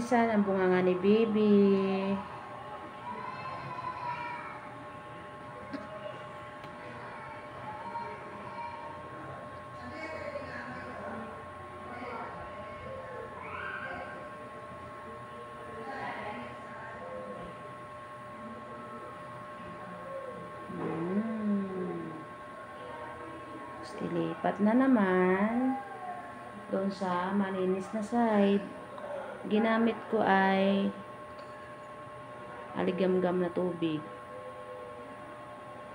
nilinisan ang bunganga ni baby. Lipat na naman doon sa malinis na side. Ginamit ko ay aligamgam na tubig.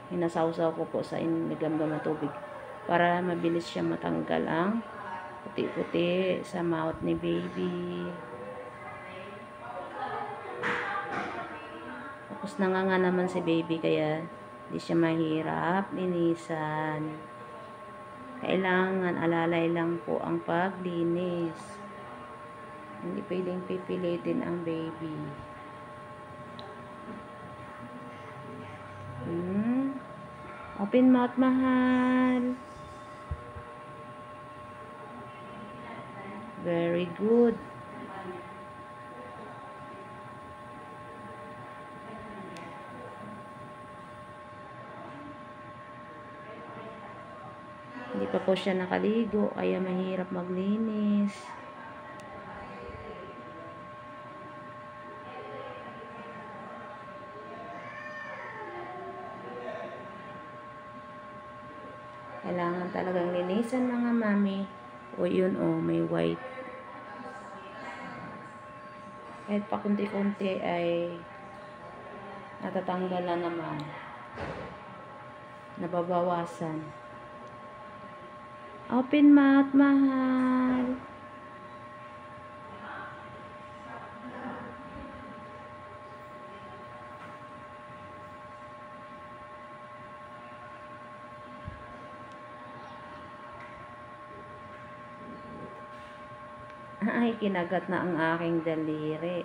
Hinasawsaw ko po sa aligamgam na tubig para mabilis siya matanggal ang puti-puti sa mouth ni baby. Tapos nanganga naman si baby kaya di siya mahirap linisan. Kailangan alalay lang po ang paglinis. Hindi pwedeng pipilitin ang baby. Open mouth, mahal. Very good. Hindi pa po siya nakaligo, kaya mahirap maglinis. Kailangan talagang linisan mga mami. O yun may white. Kahit pa kunti-kunti ay natatanggal na naman. Nababawasan. Open mouth, mahal. Ay, kinagat na ang aking daliri.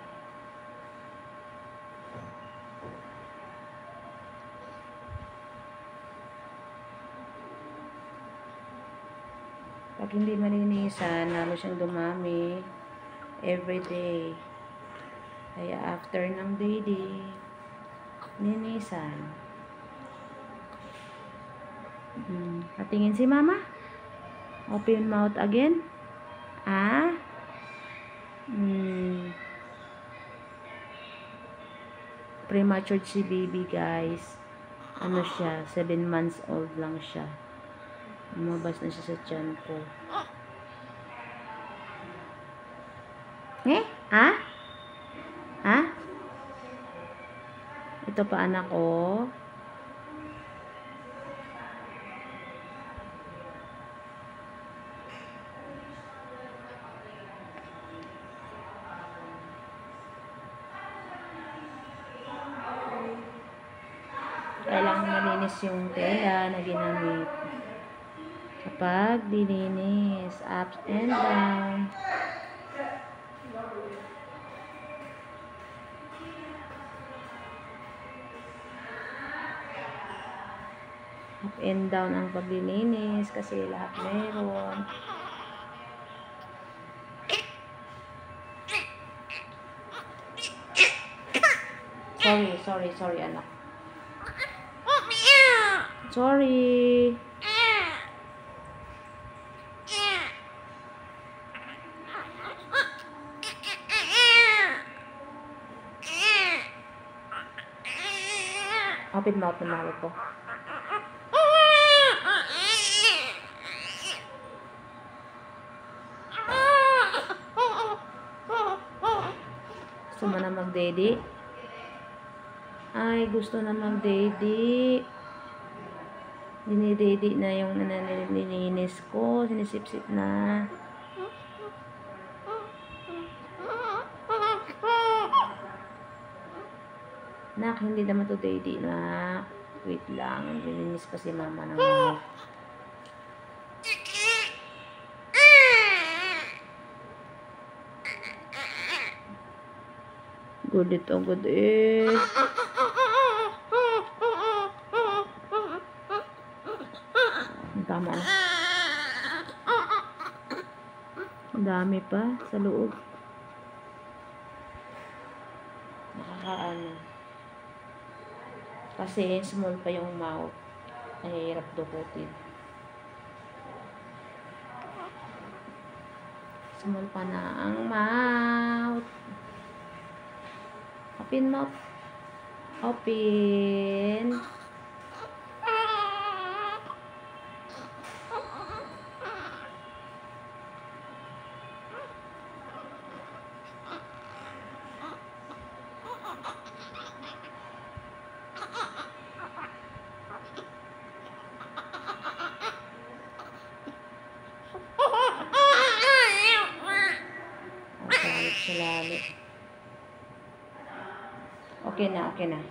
Pag hindi malinisan, lalo siyang dumami everyday. Kaya after ng baby, linisan. Patingin si mama. Open mouth again. Premature si baby, guys. Ano siya? 7 months old lang siya. Lumabas na siya sa tiyan ko. Ito pa anak ko. Kailangan malinis yung tela na ginamit. Kapag dilinis, up and down. Up and down ang paglilinis kasi lahat meron. Sorry anak. Sorry. Open mouth na mahal ko. Gusto mo na mag-daddy? Ay, gusto na mag-daddy. Dinidaddy na yung nililinis ko. Sinisip-sip na. Nak, hindi naman to daddy na. Wait lang. Nililinis pa si mama ng mouth. Good ito, good it. Tama na. Ang dami pa sa loob. Ano. Kasi small pa yung mouth. Nahihirap dukutin. Small pa na ang mouth. Open mouth. Open. Galit siya lalo. Okay na, okay na.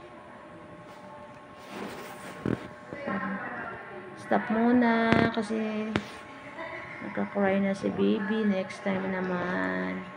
Stop muna kasi nagka-cry na si baby. Next time naman.